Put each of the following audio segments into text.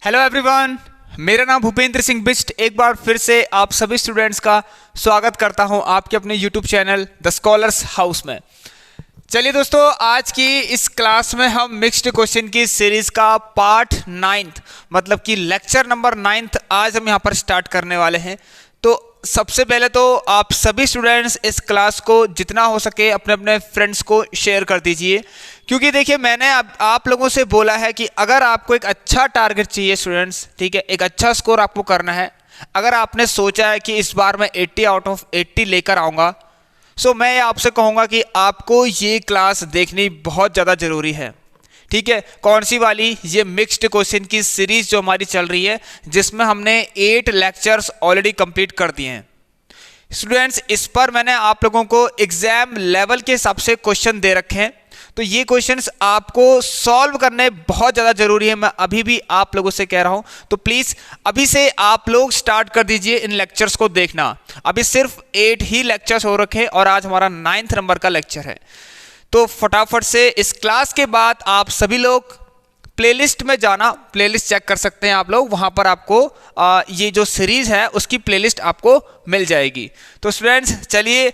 Hello everyone, मेरा नाम भूपेंद्र सिंह बिष्ट एक बार फिर से आप सभी स्टूडेंट्स का स्वागत करता हूं आपके अपने YouTube channel the scholars house में। चलिए दोस्तों, आज की इस क्लास में हम मिक्स्ड क्वेश्चन की सीरीज का पार्ट 9 मतलब कि लेक्चर नंबर 9 आज हम यहां पर स्टार्ट करने वाले हैं। तो सबसे पहले तो आप सभी स्टूडेंट्स इस क्लास को जितना हो सके अपने अपने फ्रेंड्स को शेयर कर दीजिए, क्योंकि देखिए मैंने आप लोगों से बोला है कि अगर आपको एक अच्छा टारगेट चाहिए स्टूडेंट्स, ठीक है, एक अच्छा स्कोर आपको करना है, अगर आपने सोचा है कि इस बार मैं 80 आउट ऑफ 80 लेकर आऊँगा, सो मैं आपसे कहूँगा कि आपको ये क्लास देखनी बहुत ज़्यादा ज़रूरी है। ठीक है, कौन सी वाली? ये मिक्स्ड क्वेश्चन की सीरीज जो हमारी चल रही है, जिसमें हमने 8 लेक्चर्स ऑलरेडी कंप्लीट कर दिए हैं। स्टूडेंट्स, इस पर मैंने आप लोगों को एग्जाम लेवल के हिसाब से क्वेश्चन दे रखे हैं, तो ये क्वेश्चंस आपको सॉल्व करने बहुत ज़्यादा जरूरी है। मैं अभी भी आप लोगों से कह रहा हूं, तो प्लीज़ अभी से आप लोग स्टार्ट कर दीजिए इन लेक्चर्स को देखना। अभी सिर्फ 8 ही लेक्चर्स हो रखे हैं और आज हमारा 9th नंबर का लेक्चर है। तो फटाफट से इस क्लास के बाद आप सभी लोग प्लेलिस्ट में जाना, प्लेलिस्ट चेक कर सकते हैं आप लोग, वहां पर आपको ये जो सीरीज है उसकी प्लेलिस्ट आपको मिल जाएगी। तो स्टूडेंट्स चलिए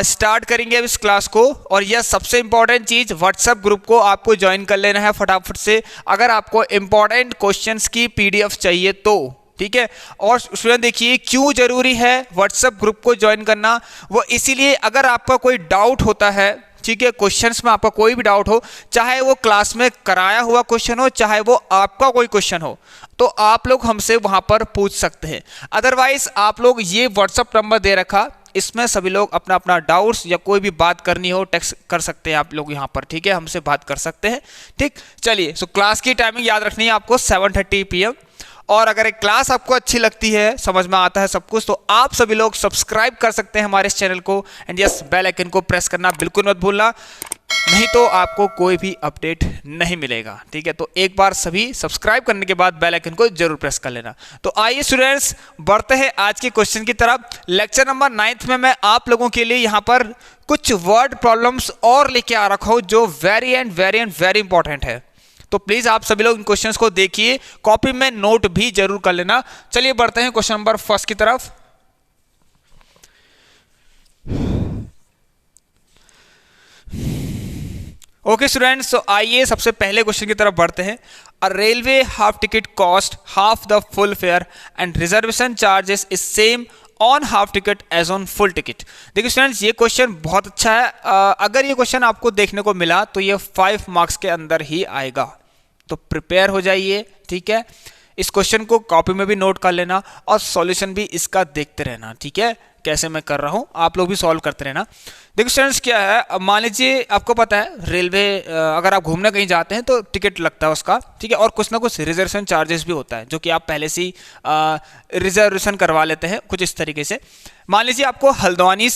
स्टार्ट करेंगे अब इस क्लास को। और यह सबसे इंपॉर्टेंट चीज़, व्हाट्सएप ग्रुप को आपको ज्वाइन कर लेना है फटाफट से, अगर आपको इंपॉर्टेंट क्वेश्चंस की पीडीएफ चाहिए तो। ठीक है, और स्टूडेंट देखिए क्यों जरूरी है व्हाट्सएप ग्रुप को ज्वाइन करना, वो इसीलिए अगर आपका कोई डाउट होता है, ठीक है, क्वेश्चंस में आपका कोई भी डाउट हो, चाहे वो क्लास में कराया हुआ क्वेश्चन हो, चाहे वो आपका कोई क्वेश्चन हो, तो आप लोग हमसे वहां पर पूछ सकते हैं। अदरवाइज आप लोग ये व्हाट्सएप नंबर दे रखा, इसमें सभी लोग अपना अपना डाउट्स या कोई भी बात करनी हो टेक्स्ट कर सकते हैं आप लोग यहाँ पर। ठीक है, हमसे बात कर सकते हैं। ठीक, चलिए, सो क्लास की टाइमिंग याद रखनी है आपको 7:30 PM। और अगर एक क्लास आपको अच्छी लगती है, समझ में आता है सब कुछ, तो आप सभी लोग सब्सक्राइब कर सकते हैं हमारे इस चैनल को, एंड यस बेल आइकन को प्रेस करना बिल्कुल मत भूलना, नहीं तो आपको कोई भी अपडेट नहीं मिलेगा। ठीक है, तो एक बार सभी सब्सक्राइब करने के बाद बेल आइकन को जरूर प्रेस कर लेना। तो आइए स्टूडेंट्स बढ़ते हैं आज के क्वेश्चन की तरफ। लेक्चर नंबर 9 में मैं आप लोगों के लिए यहाँ पर कुछ वर्ड प्रॉब्लम्स और लेके आ रखा हूँ जो वेरी इंपॉर्टेंट है। तो प्लीज आप सभी लोग इन क्वेश्चंस को देखिए, कॉपी में नोट भी जरूर कर लेना। चलिए बढ़ते हैं क्वेश्चन नंबर 1 की तरफ। ओके स्टूडेंट्स, तो आइए सबसे पहले क्वेश्चन की तरफ बढ़ते हैं। A railway half ticket cost half the full fare and reservation charges is same on half ticket as on full ticket. देखिए स्टूडेंट्स, ये क्वेश्चन बहुत अच्छा है। अगर ये क्वेश्चन आपको देखने को मिला तो ये 5 मार्क्स के अंदर ही आएगा, तो प्रिपेयर हो जाइए। ठीक है, इस क्वेश्चन को कॉपी में भी नोट कर लेना और सॉल्यूशन भी इसका देखते रहना। ठीक है, कैसे मैं कर रहा हूं आप लोग भी सॉल्व करते रहना। देखो स्टूडेंट्स, क्या है, अब मान लीजिए आपको पता है रेलवे, अगर आप घूमने कहीं जाते हैं तो टिकट लगता है उसका, ठीक है, और कुछ ना कुछ रिजर्वेशन चार्जेस भी होता है जो कि आप पहले से ही रिजर्वेशन करवा लेते हैं कुछ इस तरीके से। मान लीजिए आपको हल्द्वानी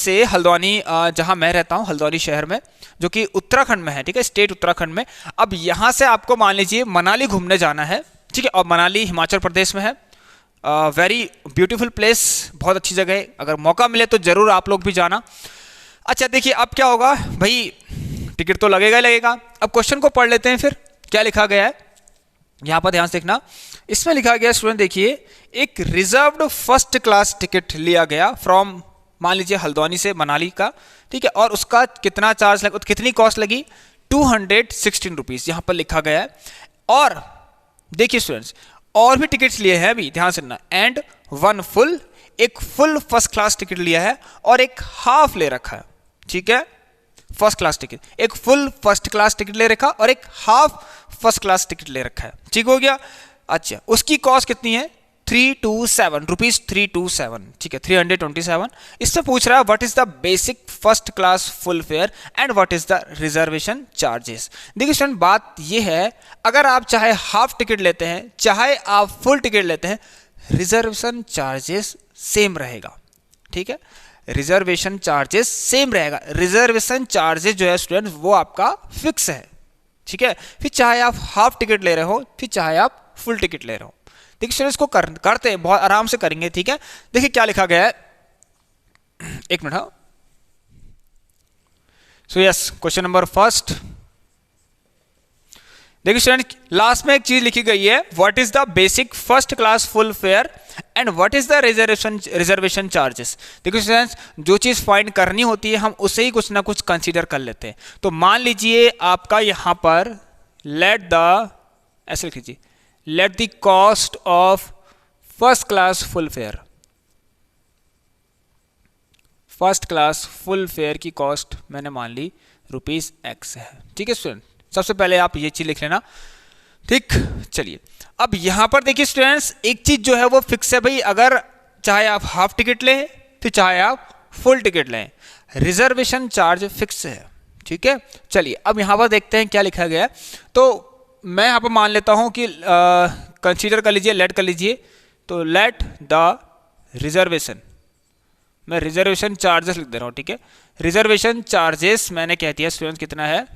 जहां मैं रहता हूं, हल्द्वानी शहर में, जो कि उत्तराखंड में है, ठीक है, स्टेट उत्तराखंड में। अब यहां से आपको मान लीजिए मनाली घूमने जाना है, ठीक है, और मनाली हिमाचल प्रदेश में है। वेरी ब्यूटीफुल प्लेस, बहुत अच्छी जगह है, अगर मौका मिले तो जरूर आप लोग भी जाना। अच्छा देखिए, अब क्या होगा भाई, टिकट तो लगेगा ही लगेगा। अब क्वेश्चन को पढ़ लेते हैं, फिर क्या लिखा गया है यहां पर, ध्यान से देखना। इसमें लिखा गया स्टूडेंट देखिए, एक रिजर्व्ड फर्स्ट क्लास टिकट लिया गया फ्रॉम, मान लीजिए हल्द्वानी से मनाली का, ठीक है, और उसका कितना चार्ज लगा, कितनी कॉस्ट लगी, 216 रुपीज यहां पर लिखा गया है। और देखिए स्टूडेंट्स, और भी टिकट्स लिए हैं, अभी ध्यान से सुनना, एंड वन फुल, एक फुल फर्स्ट क्लास टिकट लिया है और एक हाफ ले रखा है। ठीक है, फर्स्ट क्लास टिकट, एक फुल फर्स्ट क्लास टिकट ले रखा और एक हाफ फर्स्ट क्लास टिकट ले रखा है। ठीक हो गया। अच्छा, उसकी कॉस्ट कितनी है, 327 रुपीज, 327, ठीक है, 327। इससे पूछ रहा है what is the basic first class full fare and what is the reservation charges. देखिए स्टूडेंट, बात यह है, अगर आप चाहे हाफ टिकट लेते हैं चाहे आप फुल टिकट लेते हैं, रिजर्वेशन चार्जेस सेम रहेगा। ठीक है, रिजर्वेशन चार्जेस सेम रहेगा। रिजर्वेशन चार्जेस जो है स्टूडेंट वो आपका फिक्स है। ठीक है, फिर चाहे आप हाफ टिकट ले रहे हो, फिर चाहे आप फुल टिकट ले रहे हो। देखिए स्टूडेंट्स, को करते हैं, बहुत आराम से करेंगे। ठीक है, देखिए क्या लिखा गया है, एक मिनट। हाँ, सो यस, क्वेश्चन नंबर 1, देखिए स्टूडेंट, लास्ट में एक चीज लिखी गई है, what is the basic first class full fare and what is the reservation charges. देखिए स्टूडेंट्स, जो चीज फाइंड करनी होती है हम उसे ही कुछ ना कुछ कंसीडर कर लेते हैं। तो मान लीजिए आपका यहां पर ऐसे लिख लीजिए, let the cost of first class full fair, first class full fair की कॉस्ट मैंने मान ली ₹X है। ठीक है स्टूडेंट, सबसे पहले आप ये चीज लिख लेना। ठीक, चलिए अब यहां पर देखिए स्टूडेंट्स, एक चीज जो है वो फिक्स है भाई, अगर चाहे आप हाफ टिकट लें तो चाहे आप फुल टिकट लें, रिजर्वेशन चार्ज फिक्स है। ठीक है, चलिए अब यहां पर देखते हैं क्या लिखा गया है। तो मैं यहां पर मान लेता हूं कि कंसीडर कर लीजिए, लेट कर लीजिए, तो लेट द रिजर्वेशन, मैं रिजर्वेशन चार्जेस लिख दे रहा हूं। ठीक है, रिजर्वेशन चार्जेस मैंने कह दिया स्टूडेंट कितना है,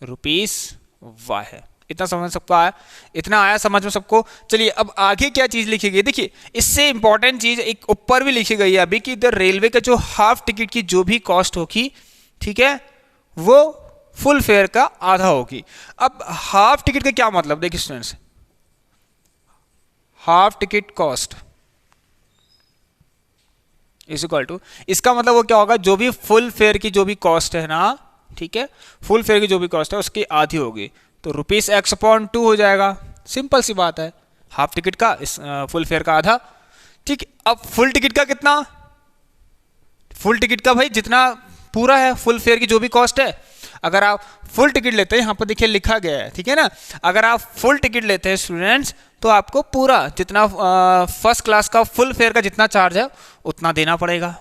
₹Y है। इतना समझ सबको आया, इतना आया समझ में सबको। चलिए अब आगे क्या चीज लिखी गई, देखिए इससे इंपॉर्टेंट चीज एक ऊपर भी लिखी गई है अभी कि इधर रेलवे का जो हाफ टिकट की जो भी कॉस्ट होगी, ठीक है, वो फुल फेयर का आधा होगी। अब हाफ टिकट का क्या मतलब, देखिए students, half ticket cost is equal to, इसका मतलब वो क्या होगा, जो भी फुल फेयर की जो भी कॉस्ट है ना, ठीक है, फुल फेयर की जो भी कॉस्ट है उसकी आधी होगी, तो ₹X/2 हो जाएगा। सिंपल सी बात है, हाफ टिकट का इस फुल फेयर का आधा। ठीक, अब फुल टिकट का कितना, फुल टिकट का भाई जितना पूरा है फुल फेयर की जो भी कॉस्ट है, अगर आप फुल टिकट लेते हैं, यहां पर देखिए लिखा गया है, ठीक है ना, अगर आप फुल टिकट लेते हैं स्टूडेंट्स तो आपको पूरा जितना फर्स्ट क्लास का फुल फेयर का जितना चार्ज है उतना देना पड़ेगा।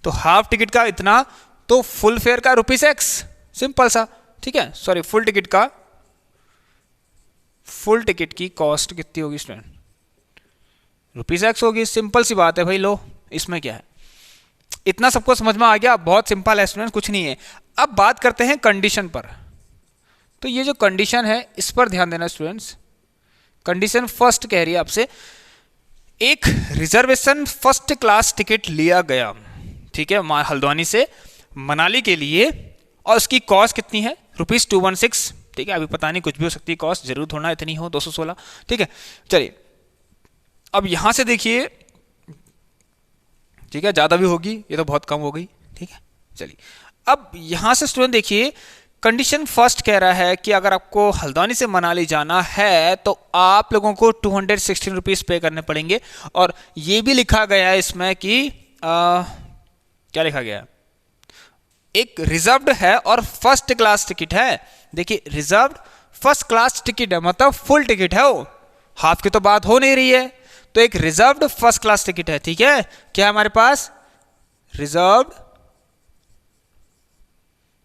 तो हाफ टिकट का इतना, तो फुल फेयर का ₹X, सिंपल सा। ठीक है, सॉरी, फुल टिकट की कॉस्ट कितनी होगी स्टूडेंट, ₹X होगी। सिंपल सी बात है भाई, लो इसमें क्या है, इतना सबको समझ में आ गया, बहुत सिंपल है स्टूडेंट, कुछ नहीं है। अब बात करते हैं कंडीशन पर। तो ये जो कंडीशन है इस पर ध्यान देना स्टूडेंट्स। कंडीशन फर्स्ट कह रही है आपसे, एक रिजर्वेशन फर्स्ट क्लास टिकट लिया गया, ठीक है, हल्द्वानी से मनाली के लिए, और उसकी कॉस्ट कितनी है, ₹216। ठीक है, अभी पता नहीं कुछ भी हो सकती है कॉस्ट, जरूर थोड़ा इतनी हो, 216। ठीक है, चलिए अब यहां से देखिए, ठीक है, ज्यादा भी होगी, ये तो बहुत कम हो गई। ठीक है, चलिए अब यहां से स्टूडेंट देखिए, कंडीशन फर्स्ट कह रहा है कि अगर आपको हल्द्वानी से मनाली जाना है तो आप लोगों को ₹216 पे करने पड़ेंगे। और ये भी लिखा गया है इसमें कि क्या लिखा गया है, एक रिजर्व्ड है और फर्स्ट क्लास टिकट है। देखिए रिजर्व्ड फर्स्ट क्लास टिकट है, मतलब फुल टिकट है, वो हाफ की तो बात हो नहीं रही है, तो एक रिजर्व्ड फर्स्ट क्लास टिकट है। ठीक है, क्या है हमारे पास, रिजर्व्ड,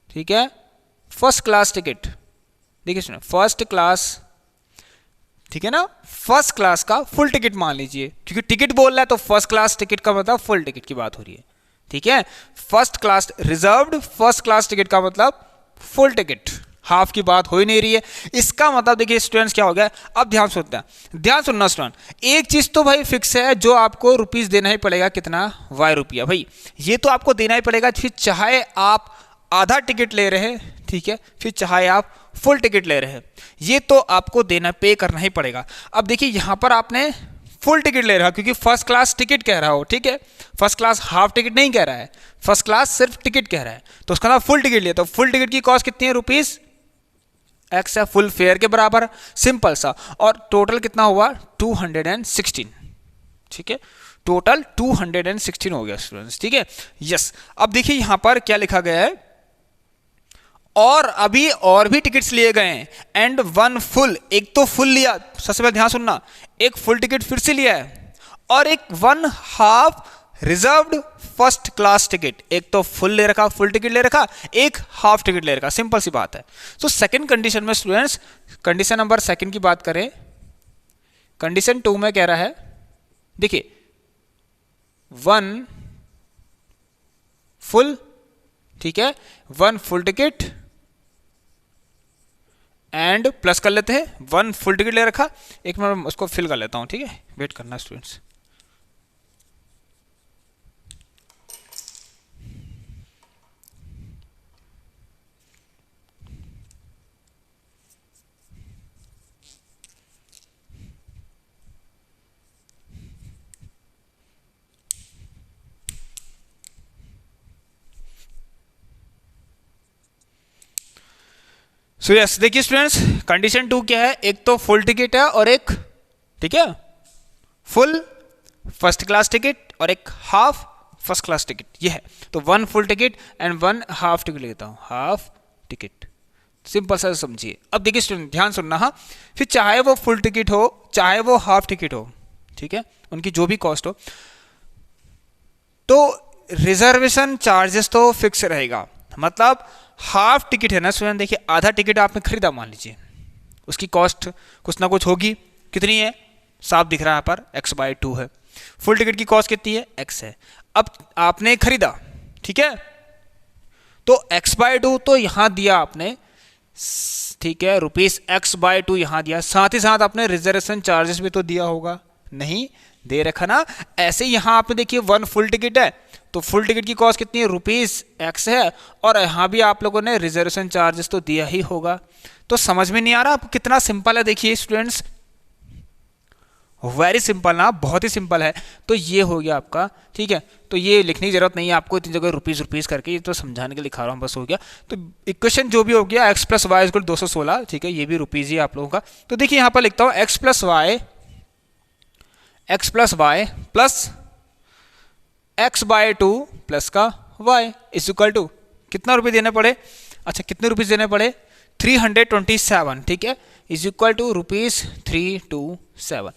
ठीक है, फर्स्ट क्लास टिकट। देखिए सुनो, फर्स्ट क्लास, ठीक है ना, फर्स्ट क्लास का फुल टिकट मान लीजिए, क्योंकि टिकट बोल रहा है तो फर्स्ट क्लास टिकट का मतलब फुल टिकट की बात हो रही है। ठीक है, first class reserved first class ticket का मतलब फुल टिकट, हाफ की बात हो ही नहीं रही है। इसका मतलब देखिए स्टूडेंट्स क्या हो गया, अब ध्यान सुनना स्टूडेंट, एक चीज तो भाई फिक्स है, जो आपको रुपीस देना ही पड़ेगा, कितना, Y रुपया, भाई ये तो आपको देना ही पड़ेगा, फिर चाहे आप आधा टिकट ले रहे हैं, ठीक है, फिर चाहे आप फुल टिकट ले रहे हैं, ये तो आपको देना, पे करना ही पड़ेगा। अब देखिए यहां पर आपने फुल टिकट ले रहा, क्योंकि फर्स्ट क्लास टिकट कह रहा हो, ठीक है, फर्स्ट क्लास हाफ टिकट नहीं कह रहा है, फर्स्ट क्लास सिर्फ टिकट कह रहा है, तो उसका नाम फुल टिकट लिया, तो फुल टिकट की कॉस्ट कितनी है, ₹X है, फुल फेयर के बराबर, सिंपल सा। और टोटल कितना हुआ, 216। ठीक है, टोटल 216 हो गया स्टूडेंट्स। ठीक है, यस। अब देखिए यहां पर क्या लिखा गया है, और अभी और भी टिकट्स लिए गए हैं, एंड वन फुल, एक तो फुल लिया, सबसे पहले ध्यान सुनना, एक फुल टिकट फिर से लिया है, और एक one half reserved first class ticket, एक तो फुल ले रखा, फुल टिकट ले रखा, एक हाफ टिकट ले रखा, सिंपल सी बात है। तो सेकंड कंडीशन में स्टूडेंट्स, कंडीशन नंबर सेकंड की बात करें, कंडीशन 2 में कह रहा है, देखिए वन फुल, ठीक है, one full ticket and plus कर लेते हैं, वन फुल टिकट ले रखा, एक मिनट उसको फिल कर लेता हूं, ठीक है, वेट करना स्टूडेंट्स। सो यस देखिए स्टूडेंट्स, कंडीशन 2 क्या है, एक तो फुल टिकट है और एक, ठीक है, फुल फर्स्ट क्लास टिकट और एक हाफ फर्स्ट क्लास टिकट, ये है। तो 1 full ticket and 1 half ticket लेता हूँ, हाफ टिकट, सिंपल सा समझिए। अब देखिए स्टूडेंट ध्यान सुनना, हाँ, फिर चाहे वो फुल टिकट हो चाहे वो हाफ टिकट हो, ठीक है, उनकी जो भी कॉस्ट हो, तो रिजर्वेशन चार्जेस तो फिक्स रहेगा। मतलब हाफ टिकट है ना स्टूडेंट, देखिए आधा टिकट आपने खरीदा मान लीजिए, उसकी कॉस्ट कुछ ना कुछ होगी, कितनी है, साफ दिख रहा है यहाँ पर x/2 है। फुल टिकट की कॉस्ट कितनी है, x है। अब आपने खरीदा, ठीक है, तो x/2 तो यहाँ दिया आपने, ठीक है, ₹x/2 यहाँ दिया, साथ ही साथ आपने रिजर्वेशन चार्जेस भी तो दिया होगा, नहीं दे रखा ना। ऐसे यहाँ आपने देखिए 1 फुल टिकट है, तो फुल टिकट की कॉस्ट कितनी है, ₹x है, और यहाँ भी आप लोगों ने रिजर्वेशन चार्जेस तो दिया ही होगा। तो समझ में नहीं आ रहा आपको कितना सिंपल है, देखिए स्टूडेंट्स, वेरी सिंपल ना, बहुत ही सिंपल है। तो ये हो गया आपका, ठीक है, तो ये लिखने की जरूरत नहीं है आपको इतनी जगह रुपीज़ करके, ये तो समझाने के लिए लिखा रहा हूँ, बस हो गया। तो इक्वेशन जो भी हो गया x + y = 216, ठीक है, ये भी रुपीज़ ही आप लोगों का। तो देखिए यहाँ पर लिखता हूँ x + y plus x/2 plus का y = कितना रुपये देने पड़े, अच्छा कितने रुपीज़ देने पड़े, 327, ठीक है, = ₹327।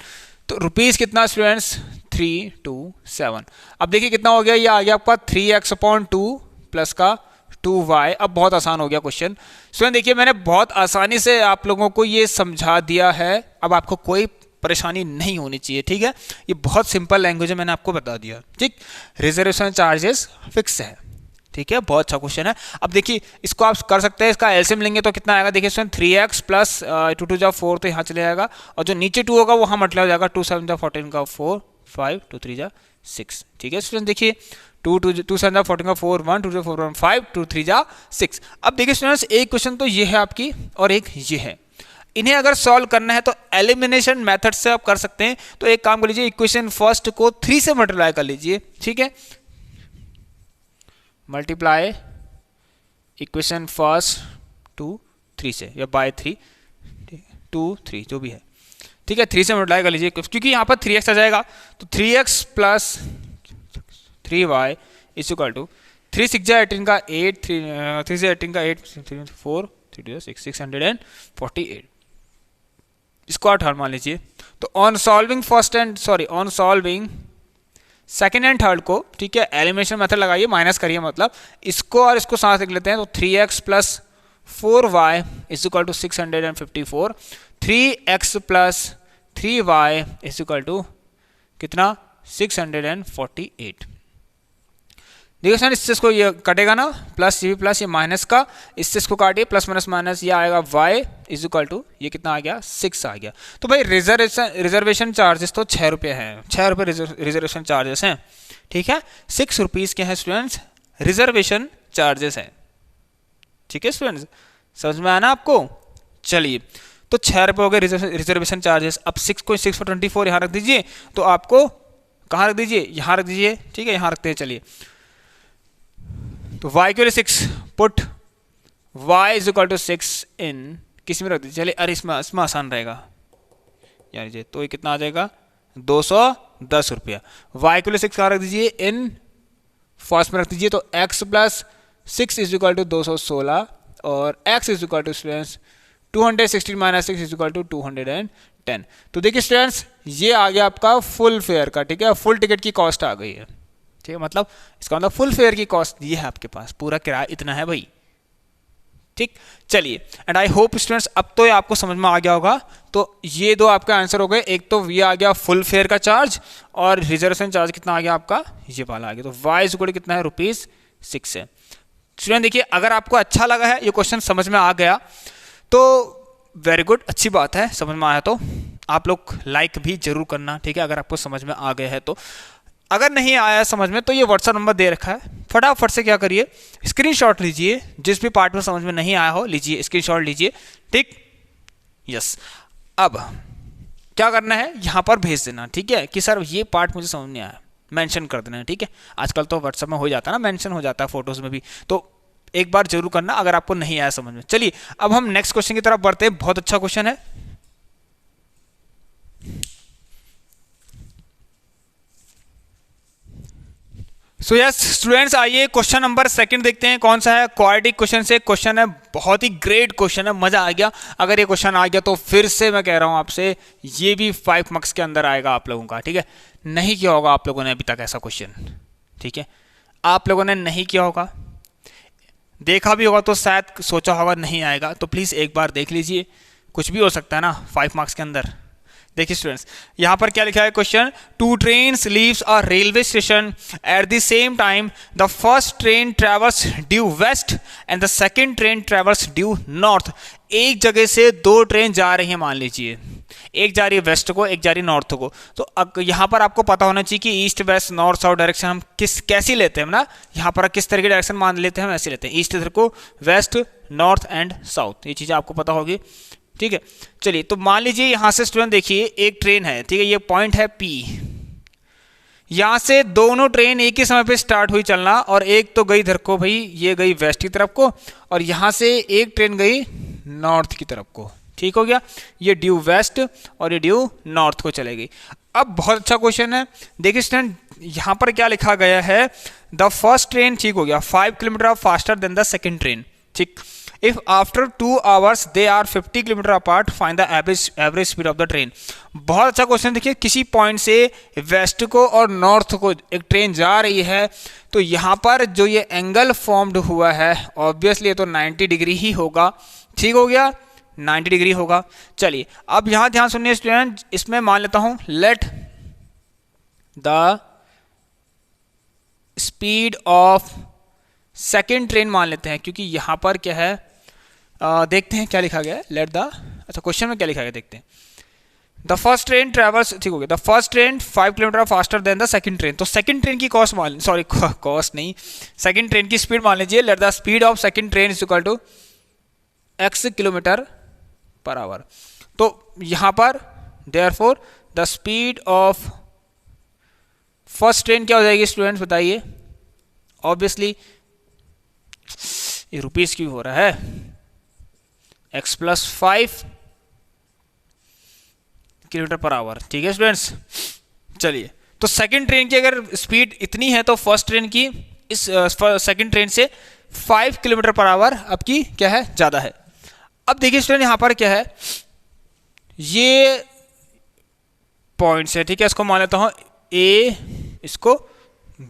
तो रुपीज़ कितना स्टूडेंट्स, 327। अब देखिए कितना हो गया, ये आ गया आपका 3x/2 प्लस का 2y। अब बहुत आसान हो गया क्वेश्चन स्टूडेंट, देखिए मैंने बहुत आसानी से आप लोगों को ये समझा दिया है, अब आपको कोई परेशानी नहीं होनी चाहिए, ठीक है, ये बहुत सिंपल लैंग्वेज है, मैंने आपको बता दिया, ठीक। रिजर्वेशन चार्जेस फिक्स है, ठीक है, बहुत अच्छा क्वेश्चन है। अब देखिए इसको आप कर सकते हैं, इसका एलसीएम लेंगे तो कितना आएगा, देखिए स्टूडेंट 3x प्लस 2 2 4 तो यहाँ चले जाएगा, और जो नीचे 2 होगा वहाँ मतलब हो जाएगा 2 7 14 का 4 5 2 3 6, ठीक है स्टूडेंट, देखिए 2 7 14 का 4 1 2 4 1 5 2 3 6। अब देखिए स्टूडेंट्स एक क्वेश्चन तो ये है आपकी और एक ये है, इन्हें अगर सॉल्व करना है तो एलिमिनेशन मेथड से आप कर सकते हैं। तो एक काम कर लीजिए, इक्वेशन फर्स्ट को 3 से मल्टीप्लाई कर लीजिए, ठीक है, मल्टीप्लाई इक्वेशन फर्स्ट 2 3 से या बाय 3, 2 3 जो भी है, ठीक है, 3 से मल्टीप्लाई कर लीजिए, क्योंकि यहाँ पर 3x आ जाएगा, तो 3x प्लस 3y = 3 6 18 का 8 3 से 18 का 8 3 4 3 6 648, इसको आप ठाल मान लीजिए। तो on solving second and third को, ठीक है, एलिमिनेशन मेथड लगाइए, माइनस करिए, मतलब इसको और इसको साथ लिख लेते हैं, तो 3x plus 4y = 654, 3x plus 3y = कितना, 648। देखिए सर इससे इसको ये कटेगा ना, प्लस ये प्लस ये माइनस का, इससे इसको काटिए, प्लस माइनस माइनस, ये आएगा y = ये कितना आ गया, 6 आ गया। तो भाई रिजर्वेशन चार्जेस तो 6 रुपये हैं, 6 रुपये रिजर्वेशन चार्जेस हैं, ठीक है, 6 रुपीज़ के हैं स्टूडेंट्स रिजर्वेशन चार्जेस हैं, ठीक है स्टूडेंट्स, समझ में आना आपको। चलिए तो 6 रुपये हो गए रिजर्वेशन चार्जेस। अब 6 को 6 for 24 यहाँ रख दीजिए, तो आपको कहाँ रख दीजिए, यहाँ रख दीजिए, ठीक है, यहाँ रखते हैं। चलिए तो y के लिए 6 पुट y = 6 इन किसी में रख दीजिए, चलिए, अरे इसमें आसान रहेगा यार, ये तो ये कितना आ जाएगा, 210 रुपया। y के लिए 6 कहाँ रख दीजिए, इन फर्स्ट में रख दीजिए, तो x प्लस 6 = 216 और x = स्टूडेंट्स 216 माइनस 6 = 210। तो देखिए स्टूडेंट्स ये आ गया आपका फुल फेयर का, ठीक है, फुल टिकट की कॉस्ट आ गई है, ठीक है, मतलब इसका मतलब फुल फेयर की कॉस्ट ये है आपके पास, पूरा किराया इतना है भाई, ठीक। चलिए एंड आई होप स्टूडेंट्स अब तो ये आपको समझ में आ गया होगा। तो ये दो आपका आंसर हो गए, एक तो ये आ गया फुल फेयर का चार्ज, और रिजर्वेशन चार्ज कितना आ गया आपका, ये वाला आ गया। तो y = कितना है, ₹6 है। स्टूडेंट देखिए अगर आपको अच्छा लगा है, ये क्वेश्चन समझ में आ गया तो वेरी गुड, अच्छी बात है, समझ में आया तो आप लोग लाइक भी जरूर करना, ठीक है, अगर आपको समझ में आ गया है तो। अगर नहीं आया समझ में तो ये व्हाट्सएप नंबर दे रखा है, फटाफट से क्या करिए, स्क्रीनशॉट लीजिए, जिस भी पार्ट में समझ में नहीं आया हो लीजिए, स्क्रीनशॉट लीजिए, ठीक, यस। अब क्या करना है, यहाँ पर भेज देना, ठीक है, कि सर ये पार्ट मुझे समझ नहीं आया, मेंशन कर देना है, ठीक है। आजकल तो व्हाट्सएप में हो जाता है ना, मेंशन हो जाता है फोटोज़ में भी, तो एक बार जरूर करना अगर आपको नहीं आया समझ में। चलिए अब हम नेक्स्ट क्वेश्चन की तरफ बढ़ते हैं, बहुत अच्छा क्वेश्चन है। सो यस स्टूडेंट्स, आइए क्वेश्चन नंबर सेकंड देखते हैं कौन सा है। क्वाड्रेटिक क्वेश्चन से क्वेश्चन है, बहुत ही ग्रेट क्वेश्चन है, मजा आ गया। अगर ये क्वेश्चन आ गया तो फिर से मैं कह रहा हूं आपसे, ये भी 5 मार्क्स के अंदर आएगा आप लोगों का, ठीक है। नहीं किया होगा आप लोगों ने अभी तक ऐसा क्वेश्चन, ठीक है, आप लोगों ने नहीं किया होगा, देखा भी होगा तो शायद सोचा होगा नहीं आएगा, तो प्लीज़ एक बार देख लीजिए, कुछ भी हो सकता है ना 5 मार्क्स के अंदर। देखिए स्टूडेंट्स, यहाँ पर क्या लिखा है question, 2 trains leaves a railway station at the same time, the first train travels due west and the second train travels due north. एक जगह से 2 ट्रेन जा रही हैं, मान लीजिए एक जा रही है वेस्ट को, एक जा रही है नॉर्थ को। तो यहाँ पर आपको पता होना चाहिए कि east west north south direction हम कैसी लेते हैं ना, यहाँ पर किस तरह की डायरेक्शन मान लेते हैं, हम ऐसे लेते हैं, ईस्ट इधर को, वेस्ट नॉर्थ एंड साउथ, ये चीज़ें आपको पता होगी, ठीक है। चलिए तो मान लीजिए यहाँ से स्टूडेंट देखिए एक ट्रेन है, ठीक है, ये पॉइंट है P, यहाँ से दोनों ट्रेन एक ही समय पे स्टार्ट हुई चलना, और एक तो गई इधर को भाई, ये गई वेस्ट की तरफ को, और यहाँ से एक ट्रेन गई नॉर्थ की तरफ को, ठीक हो गया, ये ड्यू वेस्ट और ये ड्यू नॉर्थ को चलेगी। अब बहुत अच्छा क्वेश्चन है, देखिए स्टूडेंट यहाँ पर क्या लिखा गया है, द फर्स्ट ट्रेन, ठीक हो गया, 5 kilometer faster than the second train, ठीक। If after 2 hours they are 50 kilometer apart, find the average speed of the train. बहुत अच्छा क्वेश्चन। देखिए किसी पॉइंट से वेस्ट को और नॉर्थ को एक ट्रेन जा रही है, तो यहाँ पर जो ये एंगल फॉर्म्ड हुआ है ऑब्वियसली ये तो 90 डिग्री ही होगा, ठीक हो गया, 90 डिग्री होगा। चलिए अब यहाँ ध्यान सुनिए स्टूडेंट, इसमें मान लेता हूँ late the speed of second train मान लेते हैं, क्योंकि यहाँ पर क्या है, देखते हैं क्या लिखा गया है, लेट द, अच्छा क्वेश्चन में क्या लिखा गया देखते हैं, द फर्स्ट ट्रेन ट्रेवल्स, ठीक हो गया, the first train 5 kilometer faster than the second train. तो सेकंड ट्रेन की कॉस्ट मान, सॉरी कॉस्ट नहीं, सेकंड ट्रेन की स्पीड मान लीजिए, let the speed of second train is equal to x kilometer per hour. तो यहाँ पर therefore the speed of first train क्या हो जाएगी स्टूडेंट्स बताइए, ऑब्वियसली ये रुपीस की हो रहा है, x + 5 किलोमीटर पर आवर, ठीक है स्टूडेंट्स। चलिए तो सेकंड ट्रेन की अगर स्पीड इतनी है तो फर्स्ट ट्रेन की इस सेकंड ट्रेन से 5 किलोमीटर पर आवर आपकी क्या है, ज़्यादा है। अब देखिए स्टूडेंट यहाँ पर क्या है, ये पॉइंट्स है, ठीक है, इसको मान लेता हूँ A, इसको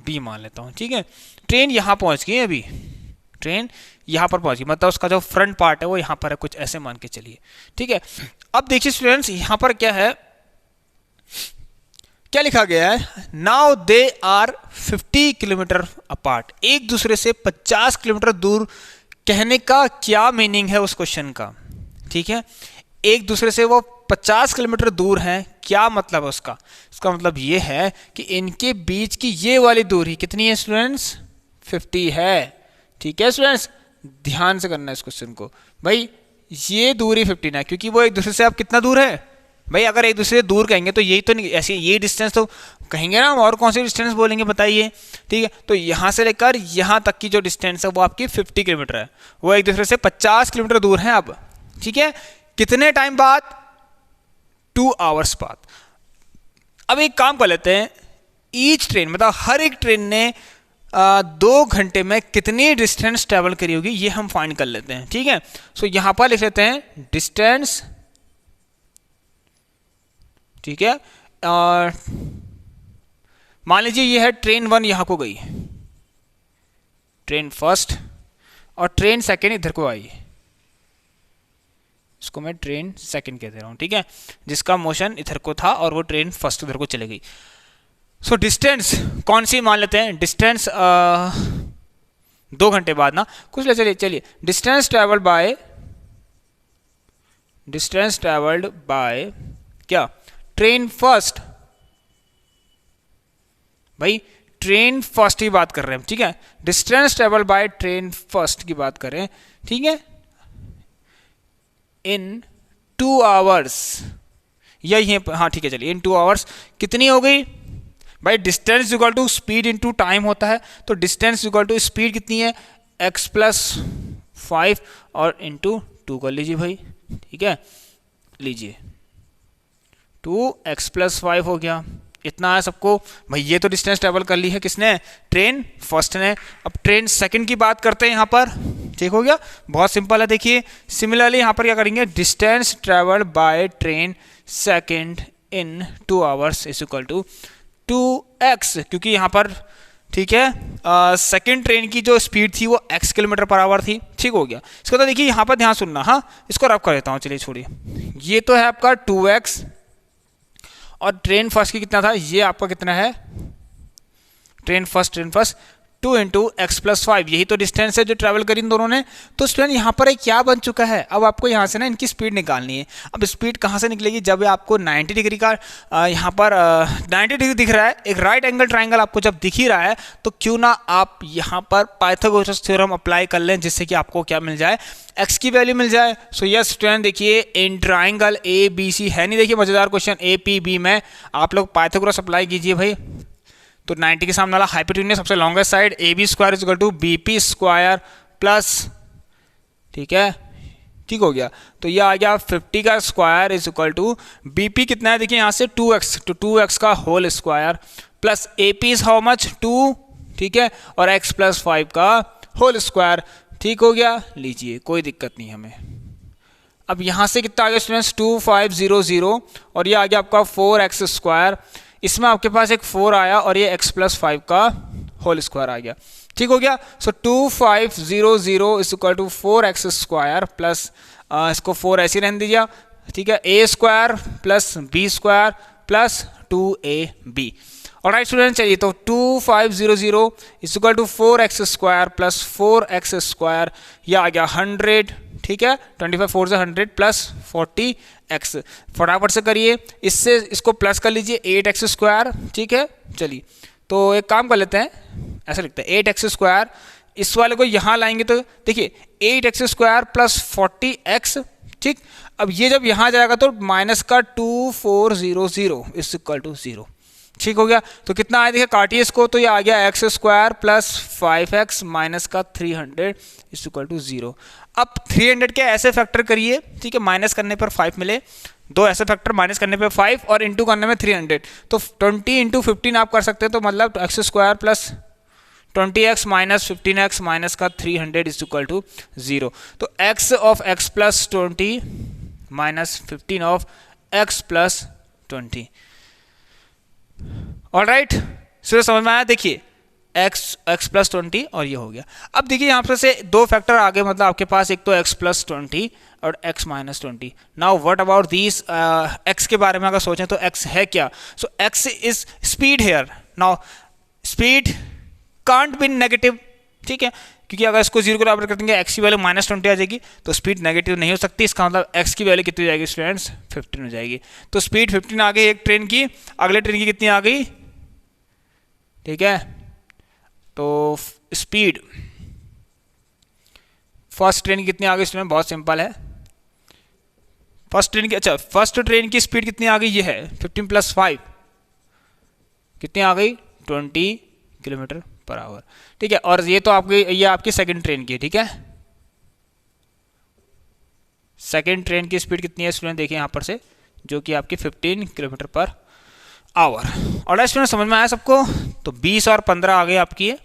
B मान लेता हूँ, ठीक है। ट्रेन यहाँ पहुँच गई, अभी ट्रेन यहाँ पर पहुँच गई, मतलब उसका जो फ्रंट पार्ट है वो यहाँ पर है, कुछ ऐसे मान के चलिए, ठीक है। अब देखिए स्टूडेंट्स यहाँ पर क्या है, क्या लिखा गया है, now they are 50 kilometer apart, एक दूसरे से 50 किलोमीटर दूर। कहने का क्या मीनिंग है उस क्वेश्चन का, ठीक है, एक दूसरे से वो 50 किलोमीटर दूर हैं, क्या मतलब है उसका, उसका मतलब ये है कि इनके बीच की ये वाली दूरी कितनी है स्टूडेंट्स, 50 है, ठीक है स्टूडेंट्स, ध्यान से करना है इस क्वेश्चन को। भाई ये दूरी 15 है, क्योंकि वो एक दूसरे से आप कितना दूर है भाई, अगर एक दूसरे से दूर कहेंगे तो यही तो नहीं, ऐसे ये डिस्टेंस तो कहेंगे ना, और कौन सी डिस्टेंस बोलेंगे बताइए, ठीक है। तो यहाँ से लेकर यहाँ तक की जो डिस्टेंस है वो आपकी 50 किलोमीटर है, वो एक दूसरे से 50 किलोमीटर दूर है अब, ठीक है। कितने टाइम बाद, 2 आवर्स बाद। अब एक काम कर लेते हैं, ईच ट्रेन मतलब हर एक ट्रेन ने 2 घंटे में कितनी डिस्टेंस ट्रेवल करी होगी ये हम फाइंड कर लेते हैं, ठीक है। सो यहाँ पर लिख लेते हैं डिस्टेंस, ठीक है, और मान लीजिए ये है ट्रेन 1 यहाँ को गई, ट्रेन फर्स्ट, और ट्रेन सेकेंड इधर को आई, इसको मैं ट्रेन सेकेंड कह दे रहा हूँ, ठीक है, जिसका मोशन इधर को था और वो ट्रेन फर्स्ट इधर को चले गई। सो डिस्टेंस कौन सी मान लेते हैं, डिस्टेंस 2 घंटे बाद ना कुछ ले, चलिए चलिए डिस्टेंस ट्रेवल्ड बाय क्या, ट्रेन फर्स्ट, भाई ट्रेन फर्स्ट की बात कर रहे हैं, ठीक है, distance travel by train first की बात करें, ठीक है, इन 2 आवर्स, या ये हाँ ठीक है, चलिए इन 2 आवर्स कितनी हो गई भाई, distance equal to speed into time होता है, तो डिस्टेंस इक्वल टू स्पीड कितनी है, एक्स प्लस 5 और इंटू 2 कर लीजिए भाई, ठीक है, लीजिए 2x प्लस 5 हो गया, इतना है सबको भाई। ये तो डिस्टेंस ट्रेवल कर ली है किसने, ट्रेन फर्स्ट ने। अब ट्रेन सेकंड की बात करते हैं यहाँ पर, ठीक हो गया, बहुत सिंपल है। देखिए सिमिलरली यहाँ पर क्या करेंगे, distance travel by train second in 2 hours is equal to 2x, क्योंकि यहाँ पर ठीक है सेकंड ट्रेन की जो स्पीड थी वो x किलोमीटर पर आवर थी, ठीक हो गया। इसको तो देखिए यहाँ पर ध्यान सुनना, हाँ इसको रब कर देता हूँ, चलिए छोड़िए, ये तो है आपका 2x और ट्रेन फर्स्ट की कितना था, ये आपका कितना है, train first 2 into x plus 5, यही तो डिस्टेंस है जो ट्रैवल करी इन दोनों ने। तो स्टूडेंट यहाँ पर एक क्या बन चुका है, अब आपको यहाँ से ना इनकी स्पीड निकालनी है। अब स्पीड कहाँ से निकलेगी, जब आपको 90 डिग्री का यहाँ पर 90 डिग्री दिख रहा है, एक राइट एंगल ट्राइंगल आपको जब दिख ही रहा है, तो क्यों ना आप यहाँ पर पाइथागोरस थ्योरम अप्लाई कर लें, जिससे कि आपको क्या मिल जाए, एक्स की वैल्यू मिल जाए। सो यस स्टूडेंट, देखिए in triangle A B C है नहीं, देखिए मजेदार क्वेश्चन ए पी बी में आप लोग पाइथागोरस अप्लाई कीजिए भाई। तो 90 के सामने वाला हाइपोटेन्यूज सबसे longest side a b square is equal to b p square plus, ठीक है, ठीक हो गया। तो ये आ गया 50 का square is equal to b p कितना है, देखिए यहाँ से 2x, तो 2x का whole square plus a p is how much 2, ठीक है, और x प्लस 5 का होल स्क्वायर, ठीक हो गया, लीजिए कोई दिक्कत नहीं हमें। अब यहाँ से कितना आ गया स्टूडेंट्स 2500 और ये आ गया आपका 4x स्क्वायर, इसमें आपके पास एक 4 आया और ये x प्लस 5 का होल स्क्वायर आ गया, ठीक हो गया। So 2500 is equal to 4x square plus इसको 4 ऐसे रहने दीजिए, ठीक है, a square plus b square plus 2ab। Alright student, चलिए तो 2500 is equal to 4x square plus 4x square, ये आ गया 100, ठीक है, 25 4 से 100 प्लस 40x, फटाफट से करिए, इससे इसको प्लस कर लीजिए 8x स्क्वायर, ठीक है। चलिए तो एक काम कर लेते हैं, ऐसा लिखते हैं 8x स्क्वायर, इस वाले को यहाँ लाएंगे तो देखिए 8x स्क्वायर प्लस 40x, ठीक। अब ये जब यहाँ जाएगा तो माइनस का 2400 इज इक्वल टू 0, ठीक हो गया। तो कितना आया देखिए काटिए इसको, तो ये आ गया x square plus 5x minus का 300 इज इक्वल टू 0। अब 300 के ऐसे फैक्टर करिए, ठीक है, माइनस करने पर 5 मिले, दो ऐसे फैक्टर माइनस करने पे 5 और इंटू करने में 300, तो 20 इंटू 15 आप कर सकते हैं, तो मतलब x square plus 20x minus 15x minus का 300 इज इक्वल टू 0। तो x of x plus 20 minus 15 of x plus 20। Alright, so समझ में आया, देखिए x प्लस 20 और ये हो गया। अब देखिए यहाँ पर से दो फैक्टर आ गए, मतलब आपके पास एक तो x प्लस 20 और x minus 20। Now what about these, x के बारे में अगर सोचें तो x है क्या, so x is speed here. Now speed can't be negative, ठीक है, क्योंकि अगर इसको 0 के बराबर कर देंगे x की वैल्यू माइनस 20 आ जाएगी, तो स्पीड नेगेटिव नहीं हो सकती, इसका मतलब x की वैल्यू कितनी हो जाएगी स्टूडेंट्स, 15 हो जाएगी। तो स्पीड 15 आ गई एक ट्रेन की, अगले ट्रेन की कितनी आ गई, ठीक है। तो स्पीड फर्स्ट ट्रेन की कितनी आ गई स्टूडेंट, बहुत सिंपल है, फर्स्ट ट्रेन की, अच्छा फर्स्ट ट्रेन की स्पीड कितनी आ गई, ये है 15 प्लस 5 कितनी आ गई 20 किलोमीटर पर आवर, ठीक है। और ये तो आपकी, ये आपकी सेकंड ट्रेन की, ठीक है, सेकंड ट्रेन की स्पीड कितनी है स्टूडेंट, देखिए यहाँ पर से, जो कि आपकी 15 किलोमीटर पर आवर। और स्टूडेंट समझ में आया सबको, तो 20 और 15 आ गए आपकी ये।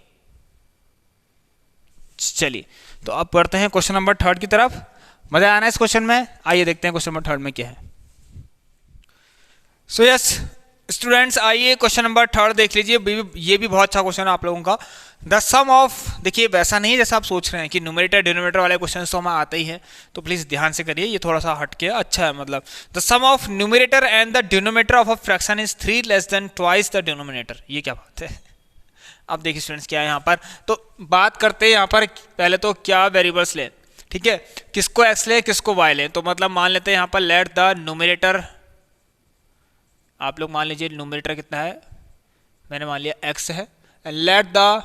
चलिए तो अब पढ़ते हैं क्वेश्चन नंबर 3 की तरफ, मजा आना है इस क्वेश्चन में, आइए देखते हैं क्वेश्चन नंबर 3 में क्या है। सो यस स्टूडेंट्स, आइए क्वेश्चन नंबर 3 देख लीजिए, ये भी बहुत अच्छा क्वेश्चन है आप लोगों का। द सम ऑफ, देखिए वैसा नहीं है जैसा आप सोच रहे हैं कि न्यूमरेटर डिनोमिनेटर वाले क्वेश्चन तो हमें आते ही हैं, तो प्लीज ध्यान से करिए, ये थोड़ा सा हटके अच्छा है। मतलब the sum of numerator and the denominator of a fraction is 3 less than twice the denominator, ये क्या बात है। अब देखिए स्टूडेंट्स क्या है यहाँ पर, तो बात करते हैं यहाँ पर पहले तो क्या वेरिएबल्स लें, ठीक है, किसको x ले किसको y लें। तो मतलब मान लेते हैं यहाँ पर लेट द न्यूमरेटर, आप लोग मान लीजिए न्यूमरेटर कितना है, मैंने मान लिया x है, लेट द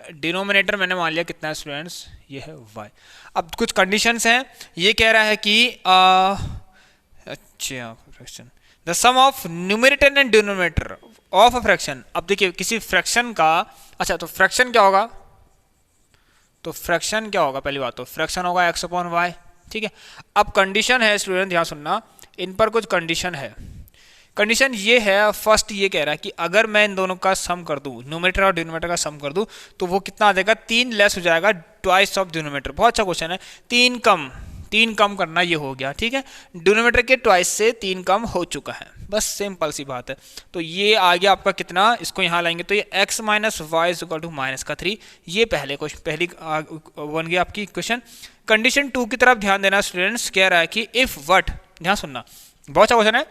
डिनोमिनेटर मैंने मान लिया कितना है स्टूडेंट्स, ये है y। अब कुछ कंडीशंस हैं, ये कह रहा है कि अच्छा fraction the sum of numerator and denominator of a fraction. अब देखिए किसी फ्रैक्शन का, अच्छा तो फ्रैक्शन क्या होगा, तो फ्रैक्शन क्या होगा, पहली बात तो फ्रैक्शन होगा x अपॉन वाई, ठीक है। अब कंडीशन है स्टूडेंट, ध्यान सुनना, इन पर कुछ कंडीशन है। कंडीशन ये है, फर्स्ट ये कह रहा है कि अगर मैं इन दोनों का सम कर दूं, न्यूमरेटर और डिनोमिनेटर का सम कर दूं, तो वो कितना आ जाएगा, 3 लेस हो जाएगा ट्वाइस ऑफ डिनोमिनेटर। बहुत अच्छा क्वेश्चन है, 3 कम करना ये हो गया, ठीक है। डिनोमिनेटर के ट्वाइस से 3 कम हो चुका है, बस सिंपल सी बात है। तो ये आ गया आपका कितना, इसको यहाँ लाएंगे तो ये x minus y is equal to minus का 3। ये पहली बन गया आपकी इक्वेशन। कंडीशन 2 की तरफ ध्यान देना स्टूडेंट्स, कह रहा है कि इफ व्हाट, ध्यान सुनना, बहुत अच्छा क्वेश्चन है।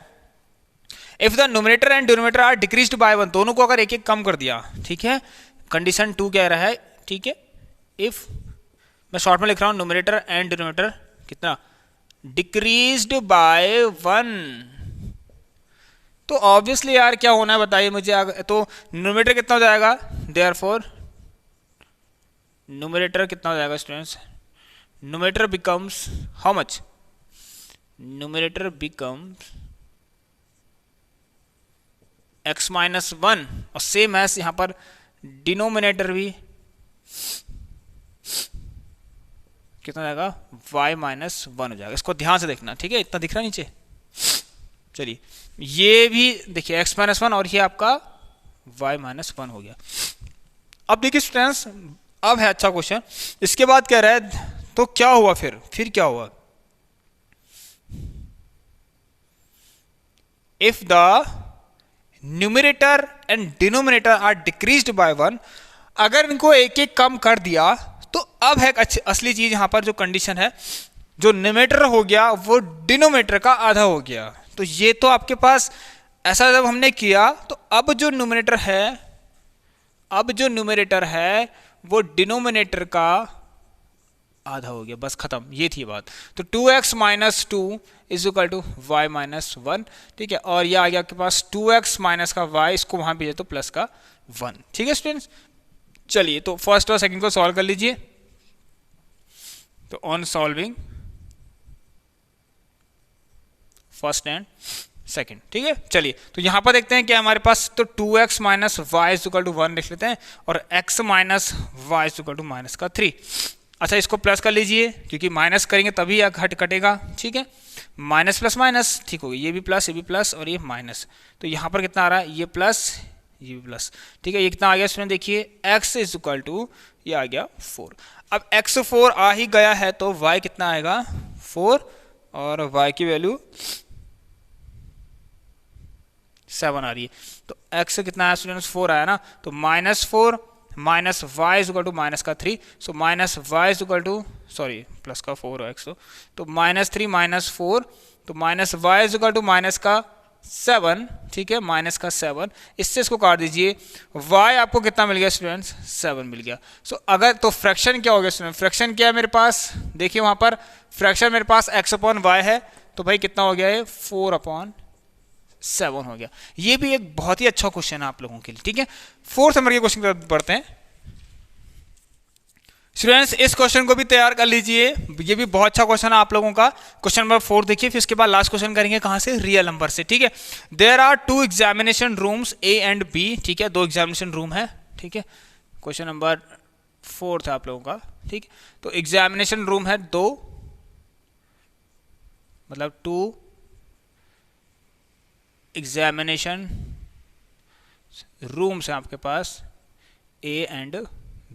If the numerator and denominator are decreased by 1, दोनों को अगर एक एक कम कर दिया, ठीक है। कंडीशन 2 कह रहा है, ठीक है, इफ, मैं शॉर्ट में लिख रहा हूं, न्यूमरेटर एंड डिनोमिनेटर कितना डिक्रीज्ड बाय 1, तो ऑब्वियसली यार क्या होना है बताइए मुझे, तो न्यूमरेटर कितना हो जाएगा, देयरफॉर न्यूमरेटर कितना हो जाएगा students, numerator becomes how much, numerator becomes x minus 1, और सेम एस यहां पर डिनोमिनेटर भी कितना जाएगा, y माइनस 1 हो जाएगा। इसको ध्यान से देखना, ठीक है, इतना दिख रहा नीचे। चलिए ये भी देखिए x माइनस 1 और ये आपका y माइनस 1 हो गया। अब देखिए स्टूडेंट्स, अब है अच्छा क्वेश्चन, इसके बाद कह रहा है तो क्या हुआ, फिर क्या हुआ, if the numerator and denominator are decreased by 1, अगर इनको एक एक कम कर दिया, तो अब है असली चीज यहां पर, जो कंडीशन है, जो न्यूमरेटर हो गया वो डिनोमिनेटर का आधा हो गया। तो ये तो आपके पास ऐसा जब हमने किया, तो अब जो न्यूमरेटर है वो डिनोमिनेटर का आधा हो गया, बस खत्म, ये थी बात। तो 2x minus 2 is equal to y minus 1, ठीक है, और ये आ गया आपके पास 2x माइनस का y, इसको वहां भेजे तो प्लस का 1, ठीक है स्टूडेंट्स। चलिए तो फर्स्ट और सेकंड को सॉल्व कर लीजिए। तो on solving first and second, ठीक है। चलिए तो यहां पर देखते हैं कि हमारे पास तो 2x minus y is equal to 1 लिख लेते हैं, और x minus y is equal to minus का 3। अच्छा इसको प्लस कर लीजिए, क्योंकि माइनस करेंगे तभी यह घट कटेगा, ठीक है, माइनस प्लस माइनस, ठीक होगी, ये भी प्लस और ये माइनस, तो यहाँ पर कितना आ रहा है, ये प्लस ये भी प्लस, ठीक है। ये कितना आ गया स्टूडेंट, देखिए x इज इक्वल टू, ये आ गया 4। अब x 4 आ ही गया है, तो y कितना आएगा 4, और y की वैल्यू 7 आ रही है। तो x कितना है स्टूडेंट्स, 4 आया ना, तो -4 minus y is equal to minus का 3, so minus y is equal to, sorry plus का 4 एक्स, तो -3 माइनस 4, तो minus y is equal to minus का 7, ठीक है, माइनस का 7, इससे इसको काट दीजिए, y आपको कितना मिल गया स्टूडेंट्स, 7 मिल गया। सो अगर तो फ्रैक्शन क्या हो गया स्टूडेंट, फ्रैक्शन क्या है मेरे पास, देखिए वहां पर फ्रैक्शन मेरे पास x अपॉन वाई है, तो भाई कितना हो गया है 4 अपॉन 7 हो गया। ये भी एक बहुत ही अच्छा क्वेश्चन है आप लोगों के लिए, ठीक है। 4th नंबर के क्वेश्चन की तरफ बढ़ते हैं स्टूडेंट्स, इस क्वेश्चन को भी तैयार कर लीजिए, ये भी बहुत अच्छा क्वेश्चन है आप लोगों का। क्वेश्चन नंबर 4 देखिए, फिर उसके बाद लास्ट क्वेश्चन करेंगे कहां से, रियल नंबर से, ठीक है। There are 2 examination rooms A and B, ठीक है, 2 एग्जामिनेशन रूम है, ठीक है। क्वेश्चन नंबर 4 था आप लोगों का, ठीक। तो एग्जामिनेशन रूम है 2, मतलब 2 एग्जामिनेशन रूम्स है आपके पास A एंड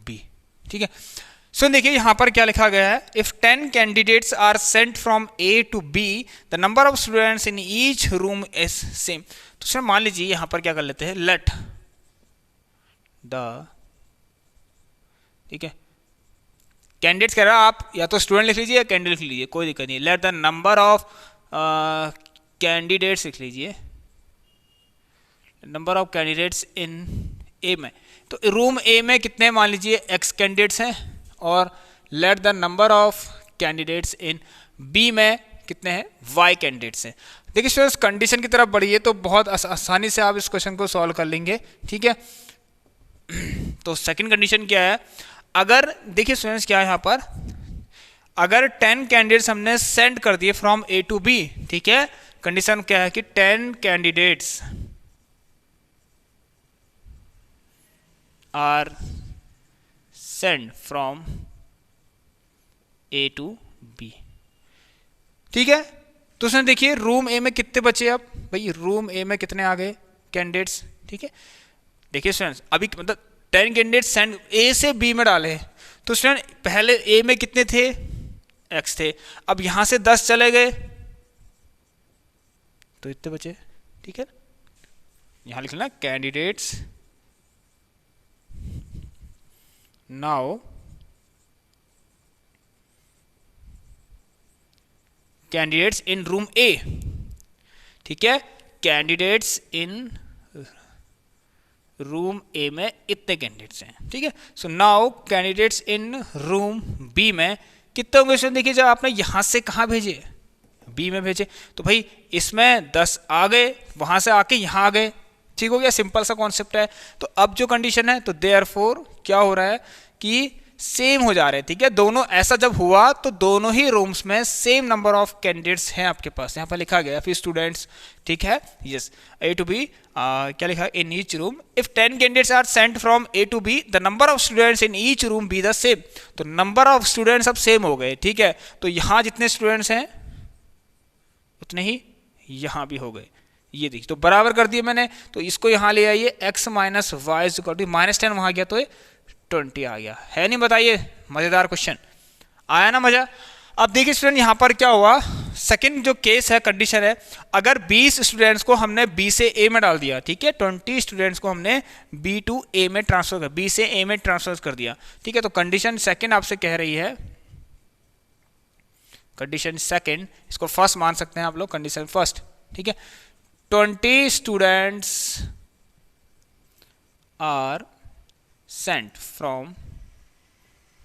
B, ठीक है। सो देखिए यहां पर क्या लिखा गया है, if 10 candidates are sent from A to B, the number of students in each room is same. तो सर मान लीजिए यहां पर क्या कर लेते हैं, लेट द, ठीक है, कैंडिडेट्स कह रहा है, आप या तो स्टूडेंट लिख लीजिए या कैंडिडेट लिख लीजिए, कोई दिक्कत नहीं। Let the number of candidates लिख लीजिए, number of candidates in A में, तो रूम A में कितने मान लीजिए x कैंडिडेट्स हैं, और let the number of candidates in B में कितने हैं y कैंडिडेट्स हैं। देखिए स्टूडेंट्स कंडीशन की तरफ बढ़िए तो बहुत आसानी से आप इस क्वेश्चन को सॉल्व कर लेंगे, ठीक है। तो सेकंड कंडीशन क्या है, अगर देखिए स्टूडेंट्स क्या है यहाँ पर, अगर 10 कैंडिडेट्स हमने सेंड कर दिए फ्रॉम A टू B, ठीक है, कंडीशन क्या है कि 10 candidates are send from A to B. ठीक है, तो उसने देखिए रूम ए में कितने बचे, अब भाई रूम ए में कितने आ गए कैंडिडेट्स। ठीक है, देखिए स्टूडेंट्स अभी मतलब 10 कैंडिडेट्स सेंड ए से बी में डाले, तो स्टूडेंट पहले ए में कितने थे, x थे, अब यहां से 10 चले गए तो इतने बचे। ठीक है, यहां लिख लेना candidates now candidates in room A. ठीक है, कैंडिडेट्स इन रूम ए में इतने कैंडिडेट्स हैं। ठीक है, so now candidates in room B में कितने होंगे। देखिए जब आपने यहां से कहां भेजे, बी में भेजे, तो भाई इसमें 10 आ गए, वहां से आके यहां आ गए। ठीक हो गया, सिंपल सा कॉन्सेप्ट है। तो अब जो कंडीशन है, तो देयरफॉर क्या हो रहा है कि सेम हो जा रहे हैं। ठीक है, दोनों ऐसा जब हुआ तो दोनों ही रूम्स में सेम नंबर ऑफ कैंडिडेट्स हैं आपके पास। यहाँ पर लिखा गया फिर स्टूडेंट्स। ठीक है, यस, ए टू बी क्या लिखा in each room if 10 candidates are sent from A to B the number of students in each room be the same. तो नंबर ऑफ स्टूडेंट्स अब सेम हो गए। ठीक है, तो यहाँ जितने स्टूडेंट्स हैं उतने ही यहाँ भी हो गए। ये देखिए तो बराबर कर दिए मैंने, तो इसको यहाँ ले आइए x माइनस वाई -10 वहाँ गया तो 20 आ गया। है नहीं, बताइए, मजेदार क्वेश्चन आया ना मजा। अब देखिए स्टूडेंट यहाँ पर क्या हुआ, सेकंड जो केस है, कंडीशन है, अगर 20 स्टूडेंट्स को हमने B से A में डाल दिया। ठीक है, 20 स्टूडेंट्स को हमने B टू A में ट्रांसफर कर, B से A में ट्रांसफर कर दिया। ठीक है, तो कंडीशन सेकंड आपसे कह रही है, कंडीशन सेकंड, इसको फर्स्ट मान सकते हैं आप लोग, कंडीशन फर्स्ट। ठीक है, 20 students are sent from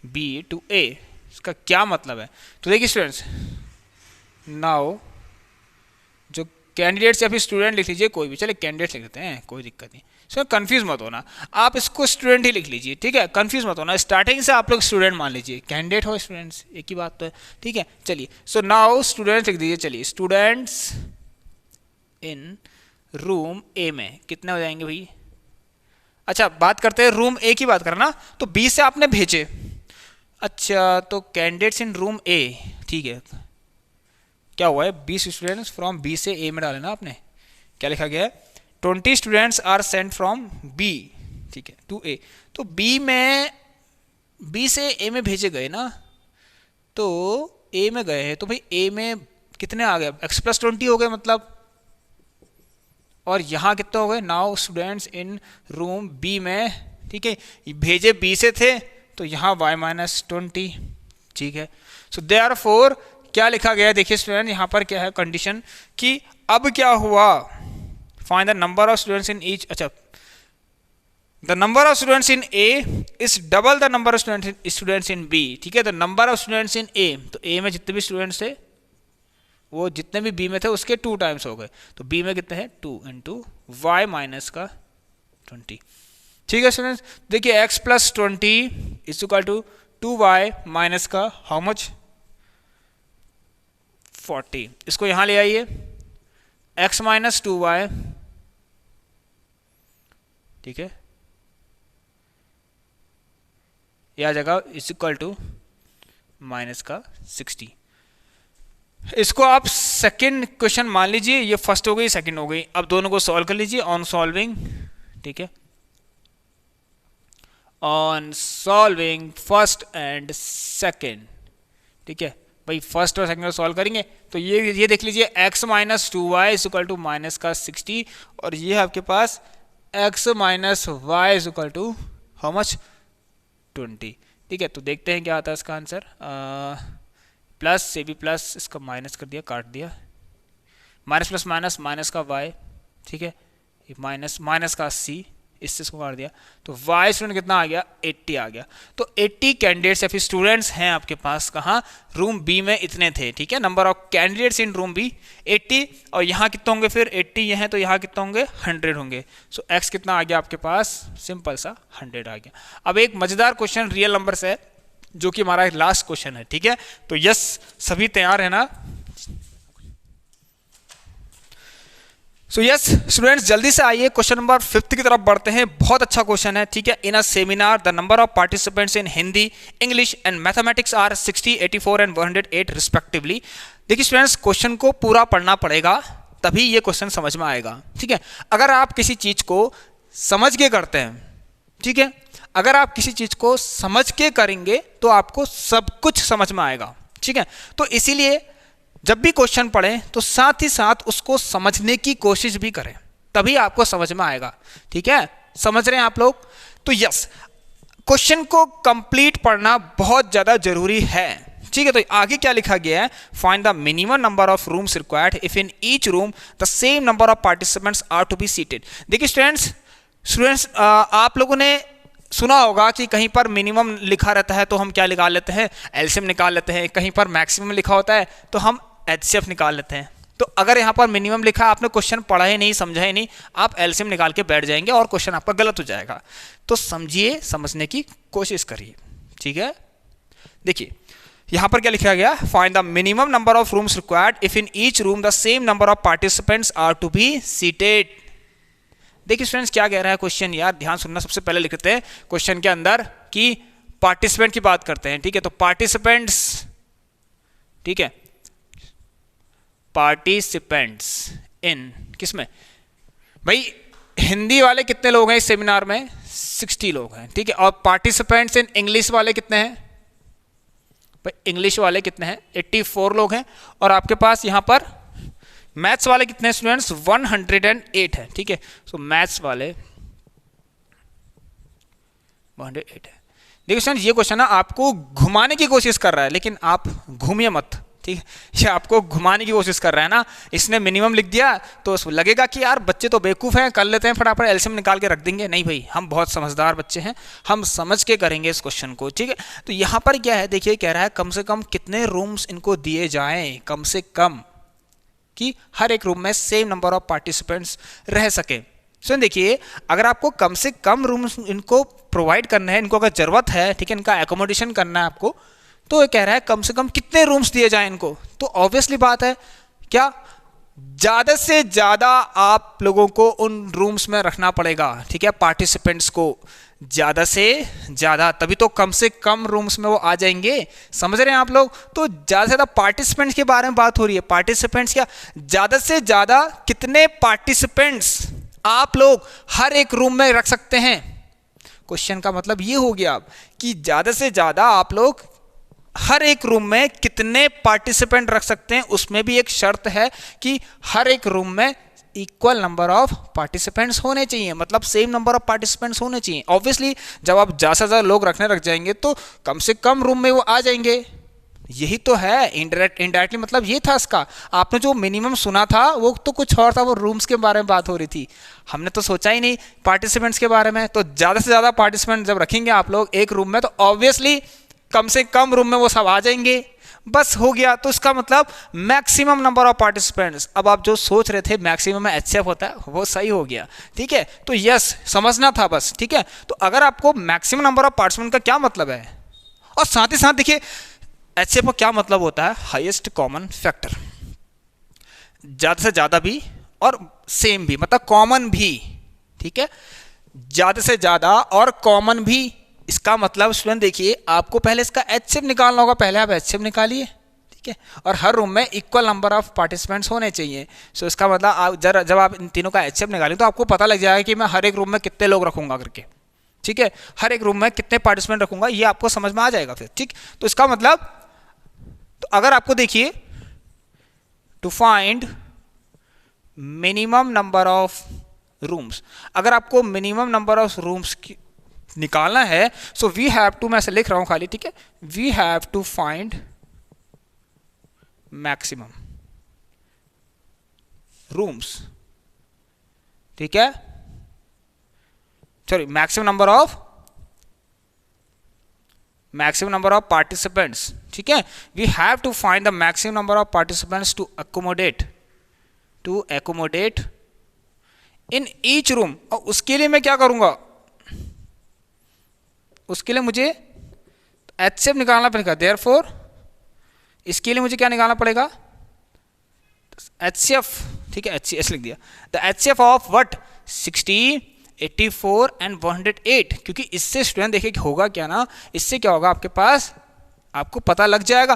B to A। इसका क्या मतलब है, तो देखिए स्टूडेंट्स नाउ जो कैंडिडेट्स या फिर स्टूडेंट लिख लीजिए, कोई भी चले, कैंडिडेट्स लिख देते हैं, कोई दिक्कत नहीं। सो कंफ्यूज मत होना, आप इसको स्टूडेंट ही लिख लीजिए। ठीक है, कंफ्यूज मत होना, स्टार्टिंग से आप लोग स्टूडेंट मान लीजिए, कैंडिडेट हो स्टूडेंट्स एक ही बात तो है। ठीक है, चलिए, सो नाउ स्टूडेंट्स लिख दीजिए। चलिए, स्टूडेंट्स इन रूम ए में कितने हो जाएंगे भाई। अच्छा, बात करते हैं रूम ए की, बात करना, तो बी से आपने भेजे। अच्छा, तो कैंडिडेट्स इन रूम ए, ठीक है, क्या हुआ है, 20 स्टूडेंट्स फ्रॉम बी से ए में डाले ना आपने, क्या लिखा गया है, 20 students are sent from B, ठीक है, टू ए। तो बी में, बी से ए में भेजे गए ना, तो ए में गए हैं, तो भाई ए में कितने आ गए, x + 20 हो गए मतलब, और यहाँ कितने हो गए, now students in room B में। ठीक है, भेजे बी से थे, तो यहाँ y - 20। ठीक है, सो देयरफॉर क्या लिखा गया, देखिए स्टूडेंट यहाँ पर क्या है कंडीशन, कि अब क्या हुआ, find the number of students in each. अच्छा, the number of students in A is double the number of students in B. ठीक है, the number of students in A, तो ए में जितने भी स्टूडेंट्स थे वो जितने भी बी में थे उसके 2 टाइम्स हो गए, तो बी में कितने हैं, 2 × y - 20। ठीक है स्टूडेंट्स, देखिए x + 20 = 2y माइनस का हाउ मच, 40। इसको यहां ले आइए, x - 2y, ठीक है, यह जगह = -60। इसको आप सेकंड क्वेश्चन मान लीजिए, ये फर्स्ट हो गई, सेकंड हो गई। अब दोनों को सॉल्व कर लीजिए ऑन सॉल्विंग। ठीक है, on solving first and second. ठीक है भाई, फर्स्ट और सेकंड को सॉल्व करेंगे, तो ये देख लीजिए x - 2y = -60, और ये आपके पास x - y = हाउ मच, 20। ठीक है, तो देखते हैं क्या आता है इसका आंसर। प्लस से भी प्लस, इसका माइनस कर दिया, काट दिया, माइनस प्लस माइनस, माइनस का y, ठीक है, माइनस का c, इससे इसको काट दिया, तो y स्टूडेंट कितना आ गया, 80 आ गया। तो 80 कैंडिडेट्स या फिर स्टूडेंट्स हैं आपके पास, कहाँ, रूम बी में इतने थे। ठीक है, number of candidates in room B 80, और यहाँ कितने होंगे फिर, 80 ये हैं, तो यहाँ कितने होंगे, 100 होंगे। सो x कितना आ गया आपके पास, सिंपल सा 100 आ गया। अब एक मजेदार क्वेश्चन रियल नंबर से है, जो कि हमारा लास्ट क्वेश्चन है। ठीक है, तो यस, सभी तैयार है ना। सो यस स्टूडेंट्स, जल्दी से आइए क्वेश्चन नंबर 5 की तरफ बढ़ते हैं। बहुत अच्छा क्वेश्चन है, ठीक है। In a seminar the number of participants in Hindi, English and mathematics are 60, 84 and 108 respectively. देखिए स्टूडेंट्स, क्वेश्चन को पूरा पढ़ना पड़ेगा तभी ये क्वेश्चन समझ में आएगा, ठीक है। अगर आप किसी चीज को समझ के करते हैं, ठीक है, अगर आप किसी चीज को समझ के करेंगे तो आपको सब कुछ समझ में आएगा, ठीक है। तो इसीलिए जब भी क्वेश्चन पढ़ें तो साथ ही साथ उसको समझने की कोशिश भी करें, तभी आपको समझ में आएगा, ठीक है। समझ रहे हैं आप लोग? तो यस, क्वेश्चन को कंप्लीट पढ़ना बहुत ज्यादा जरूरी है, ठीक है। तो आगे क्या लिखा गया है? Find the minimum number of rooms required if in each room the same number of participants are to be seated. देखिए स्टूडेंट्स आप लोगों ने सुना होगा कि कहीं पर मिनिमम लिखा रहता है तो हम क्या निकाल लेते हैं? एलसीएम निकाल लेते हैं। कहीं पर मैक्सिमम लिखा होता है तो हम एचसीएफ निकाल लेते हैं। तो अगर यहाँ पर मिनिमम लिखा, आपने क्वेश्चन पढ़ा ही नहीं, समझा ही नहीं, आप एलसीएम निकाल के बैठ जाएंगे और क्वेश्चन आपका गलत हो जाएगा। तो समझिए, समझने की कोशिश करिए, ठीक है। देखिए यहाँ पर क्या लिखा गया? Find the minimum number of rooms required if in each room the same number of participants are to be seated. देखिए स्टूडेंट्स, क्या कह रहा है क्वेश्चन? यार ध्यान सुनना। सबसे पहले लिखते हैं क्वेश्चन के अंदर कि पार्टिसिपेंट की बात करते हैं, ठीक है। तो पार्टिसिपेंट्स, ठीक है, पार्टिसिपेंट्स इन किसमें? भाई हिंदी वाले कितने लोग हैं इस सेमिनार में? 60 लोग हैं, ठीक है। और पार्टिसिपेंट्स इन इंग्लिश वाले कितने हैं? भाई इंग्लिश वाले कितने हैं? 84 लोग हैं। और आपके पास यहां पर मैथ्स वाले कितने हैं स्टूडेंट्स? 108 है, ठीक है। सो मैथ्स वाले 108 है। देखिए स्टूडेंट्स, ये क्वेश्चन ना आपको घुमाने की कोशिश कर रहा है, लेकिन आप घूमिए मत, ठीक है। ये आपको घुमाने की कोशिश कर रहा है ना। इसने मिनिमम लिख दिया तो लगेगा कि यार बच्चे तो बेवकूफ़ हैं, कर लेते हैं फटाफट एलसीएम निकाल के रख देंगे। नहीं भाई, हम बहुत समझदार बच्चे हैं, हम समझ के करेंगे इस क्वेश्चन को, ठीक है। तो यहाँ पर क्या है, देखिए कह रहा है कम से कम कितने रूम्स इनको दिए जाएं, कम से कम, कि हर एक रूम में सेम नंबर ऑफ पार्टिसिपेंट्स रह सके। सो देखिए, अगर आपको कम से कम रूम्स इनको प्रोवाइड करना है, इनको अगर जरूरत है, ठीक है, इनका एकोमोडेशन करना है आपको, तो ये कह रहा है कम से कम कितने रूम्स दिए जाएं इनको। तो ऑब्वियसली बात है, क्या ज्यादा से ज्यादा आप लोगों को उन रूम्स में रखना पड़ेगा, ठीक है, पार्टिसिपेंट्स को ज्यादा से ज्यादा, तभी तो कम से कम रूम्स में वो आ जाएंगे। समझ रहे हैं आप लोग? तो ज्यादा से ज्यादा पार्टिसिपेंट्स के बारे में बात हो रही है। पार्टिसिपेंट्स क्या, ज्यादा से ज्यादा कितने पार्टिसिपेंट्स आप लोग हर एक रूम में रख सकते हैं। क्वेश्चन का मतलब ये हो गया कि ज्यादा से ज्यादा आप लोग हर एक रूम में कितने पार्टिसिपेंट रख सकते हैं। उसमें भी एक शर्त है कि हर एक रूम में इक्वल नंबर ऑफ पार्टिसिपेंट्स होने चाहिए, मतलब सेम नंबर ऑफ पार्टिसिपेंट्स होने चाहिए। ऑब्वियसली जब आप ज्यादा से ज्यादा लोग रखने लग जाएंगे तो कम से कम रूम में वो आ जाएंगे। यही तो है इनडायरेक्टली, मतलब ये था इसका। आपने जो मिनिमम सुना था वो तो कुछ और था, वो रूम्स के बारे में बात हो रही थी। हमने तो सोचा ही नहीं पार्टिसिपेंट्स के बारे में। तो ज्यादा से ज्यादा पार्टिसिपेंट जब रखेंगे आप लोग एक रूम में, तो ऑब्वियसली कम से कम रूम में वो सब आ जाएंगे, बस हो गया। तो इसका मतलब मैक्सिमम नंबर ऑफ पार्टिसिपेंट्स। अब आप जो सोच रहे थे मैक्सिमम में एचसीएफ होता है, वो सही हो गया, ठीक है। तो यस, समझना था बस, ठीक है। तो अगर आपको मैक्सिमम नंबर ऑफ पार्टिसिपेंट का क्या मतलब है, और साथ ही साथ देखिए एचसीएफ का क्या मतलब होता है? Highest common factor. ज्यादा से ज्यादा भी और सेम भी, मतलब कॉमन भी, ठीक है। ज्यादा से ज्यादा और कॉमन भी, इसका मतलब स्टूडेंट देखिए, आपको पहले इसका एचसीएफ निकालना होगा। पहले आप एचसीएफ निकालिए, ठीक है। और हर रूम में इक्वल नंबर ऑफ पार्टिसिपेंट्स होने चाहिए। सो इसका मतलब आप जब आप इन तीनों का एचसीएफ निकालें तो आपको पता लग जाएगा कि मैं हर एक रूम में कितने लोग रखूंगा करके, ठीक है। हर एक रूम में कितने पार्टिसिपेंट रखूंगा, ये आपको समझ में आ जाएगा फिर, ठीक। तो इसका मतलब, तो अगर आपको देखिए to find minimum number of rooms, अगर आपको मिनिमम नंबर ऑफ रूम्स निकालना है, सो वी हैव टू, मैं ऐसे लिख रहा हूं खाली, ठीक है, we have to find maximum rooms, ठीक है, sorry maximum number of participants, ठीक है। We have to find the maximum number of participants to accommodate in each room. और उसके लिए मैं क्या करूंगा? उसके लिए मुझे एचसीएफ निकालना पड़ेगा। देयरफॉर इसके लिए मुझे क्या निकालना पड़ेगा? एचसीएफ ठीक है, HCS लिख दिया। The HCF of what 60, 84 and 108, क्योंकि इससे स्टूडेंट देखिए होगा क्या ना, इससे क्या होगा आपके पास, आपको पता लग जाएगा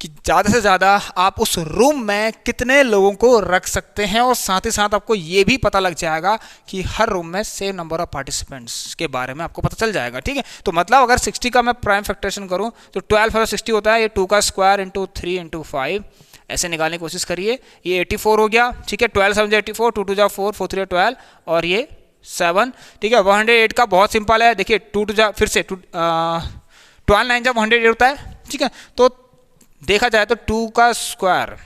कि ज़्यादा से ज़्यादा आप उस रूम में कितने लोगों को रख सकते हैं, और साथ ही साथ आपको ये भी पता लग जाएगा कि हर रूम में सेम नंबर ऑफ पार्टिसिपेंट्स के बारे में आपको पता चल जाएगा। ठीक है, तो मतलब अगर 60 का मैं प्राइम फैक्टरेशन करूं तो 12 और 60 होता है, ये 2 का स्क्वायर इंटू 3 इंटू 5 ऐसे निकालने की कोशिश करिए। ये 84 हो गया। ठीक है, 12 7 84, 2 2 जा 4, 4 3 12 और ये 7। ठीक है, 108 का बहुत सिंपल है, देखिए 2 2 जा फिर से 12 9 जा 108 होता है। ठीक है, तो देखा जाए तो 2 का स्क्वायर,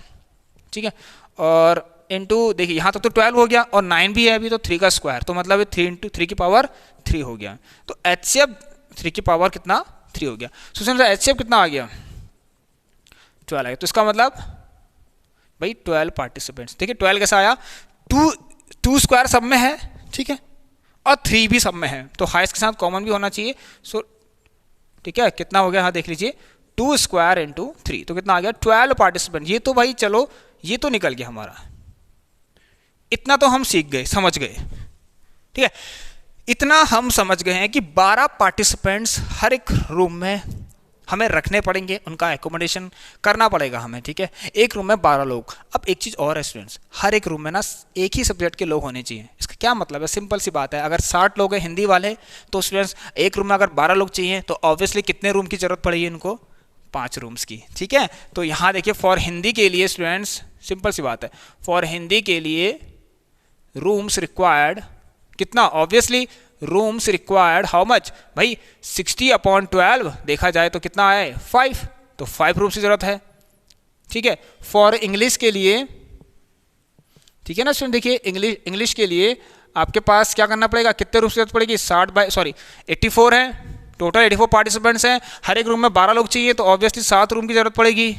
ठीक है, और इंटू देखिए यहाँ तक तो 12 हो गया और 9 भी है अभी, तो 3 का स्क्वायर, तो मतलब ये 3 इंटू 3 की पावर 3 हो गया। तो HCF 3 की पावर कितना 3 हो गया। सो HCF कितना आ गया 12 आ गया। तो इसका मतलब भाई 12 पार्टिसिपेंट्स। देखिए 12 कैसा आया, 2 स्क्वायर सब में है, ठीक है, और 3 भी सब में है, तो हाईएस्ट के साथ कॉमन भी होना चाहिए। सो ठीक है, कितना हो गया, हाँ देख लीजिए 2 स्क्वायर इंटू 3, तो कितना आ गया 12 पार्टिसिपेंट। ये तो भाई चलो ये तो निकल गया हमारा, इतना तो हम सीख गए, समझ गए। ठीक है, इतना हम समझ गए हैं कि 12 पार्टिसिपेंट्स हर एक रूम में हमें रखने पड़ेंगे, उनका एकोमोडेशन करना पड़ेगा हमें। ठीक है, एक रूम में 12 लोग। अब एक चीज़ और है स्टूडेंट्स, हर एक रूम में ना एक ही सब्जेक्ट के लोग होने चाहिए। इसका क्या मतलब है, सिंपल सी बात है, अगर 60 लोग हैं हिंदी वाले तो स्टूडेंट्स एक रूम में अगर 12 लोग चाहिए तो ऑब्वियसली कितने रूम की जरूरत पड़ेगी इनको, 5 रूम्स की। ठीक है, तो यहाँ देखिए फॉर हिंदी के लिए स्टूडेंट्स सिंपल सी बात है, फॉर हिंदी के लिए रूम्स रिक्वायर्ड कितना, obviously rooms required how much भाई 60/12 देखा जाए तो कितना आए 5, तो 5 रूम्स की जरूरत है। ठीक है, फॉर इंग्लिश के लिए, ठीक है ना स्टूडेंट, देखिए इंग्लिश के लिए आपके पास क्या करना पड़ेगा, कितने रूम्स की जरूरत पड़ेगी 84 है, टोटल 84 पार्टिसिपेंट्स हैं, हर एक रूम में 12 लोग चाहिए, तो ऑब्वियसली 7 रूम की जरूरत पड़ेगी।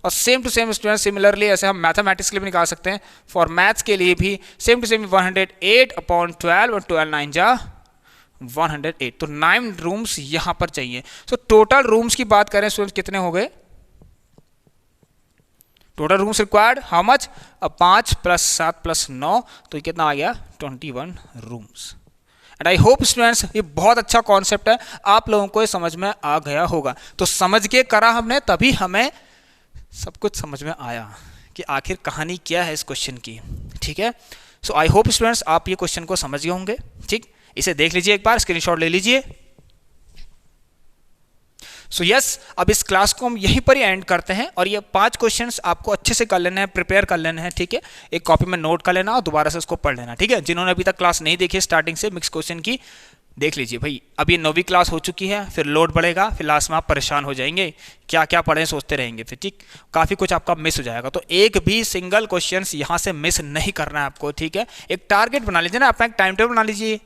और same to same student similarly ऐसे हम मैथमेटिक्स के लिए भी निकाल सकते हैं, फॉर मैथ्स के लिए भी सेम टू सेम 108/12 और 12 9 जा 108, तो 9 रूम्स यहां पर चाहिए। सो टोटल रूम्स की बात करें स्टूडेंट कितने हो गए, total rooms required how much, अब 5 + 7 + 9, तो कितना आ गया 21 rooms. And I hope students ये बहुत अच्छा कॉन्सेप्ट है, आप लोगों को ये समझ में आ गया होगा। तो समझ के करा हमने, तभी हमें सब कुछ समझ में आया कि आखिर कहानी क्या है इस क्वेश्चन की। ठीक है, सो आई होप स्टूडेंट्स आप ये क्वेश्चन को समझ गए होंगे। ठीक, इसे देख लीजिए, एक बार स्क्रीनशॉट ले लीजिए। सो यस, अब इस क्लास को हम यहीं पर ही एंड करते हैं, और ये 5 क्वेश्चंस आपको अच्छे से कर लेने हैं, प्रिपेयर कर लेने हैं। ठीक है, एक कॉपी में नोट कर लेना और दोबारा से उसको पढ़ लेना। ठीक है, जिन्होंने अभी तक क्लास नहीं देखी स्टार्टिंग से मिक्स क्वेश्चन की, देख लीजिए भाई, अब ये 9वीं क्लास हो चुकी है, फिर लोड बढ़ेगा, फिर लास्ट में आप परेशान हो जाएंगे, क्या क्या पढ़ें सोचते रहेंगे, फिर ठीक काफ़ी कुछ आपका मिस हो जाएगा। तो एक भी सिंगल क्वेश्चंस यहाँ से मिस नहीं करना है आपको। ठीक है, एक टारगेट बना लीजिए ना, अपना एक टाइम टेबल बना लीजिए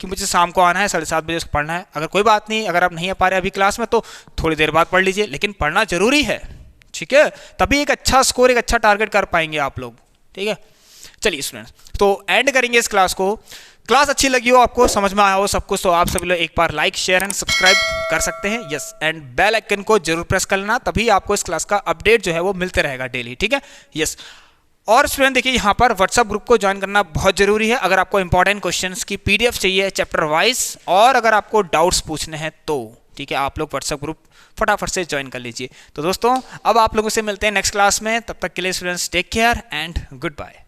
कि मुझे शाम को आना है, 7:30 बजे उसको पढ़ना है। अगर कोई बात नहीं, अगर आप नहीं आ पा रहे अभी क्लास में तो थोड़ी देर बाद पढ़ लीजिए, लेकिन पढ़ना जरूरी है। ठीक है, तभी एक अच्छा स्कोर, एक अच्छा टारगेट कर पाएंगे आप लोग। ठीक है, चलिए स्टूडेंट्स, तो एंड करेंगे इस क्लास को। क्लास अच्छी लगी हो, आपको समझ में आया हो सब कुछ, तो आप सभी लोग एक बार लाइक शेयर एंड सब्सक्राइब कर सकते हैं। यस, एंड बेल आइकन को जरूर प्रेस कर लेना, तभी आपको इस क्लास का अपडेट जो है वो मिलते रहेगा डेली। ठीक है, यस। और स्टूडेंट देखिए यहाँ पर व्हाट्सएप ग्रुप को ज्वाइन करना बहुत जरूरी है, अगर आपको इंपॉर्टेंट क्वेश्चंस की PDF चाहिए चैप्टर वाइज, और अगर आपको डाउट्स पूछने हैं तो ठीक है, आप लोग व्हाट्सएप ग्रुप फटाफट से ज्वाइन कर लीजिए। तो दोस्तों अब आप लोगों से मिलते हैं नेक्स्ट क्लास में, तब तक के लिए students take care and good bye.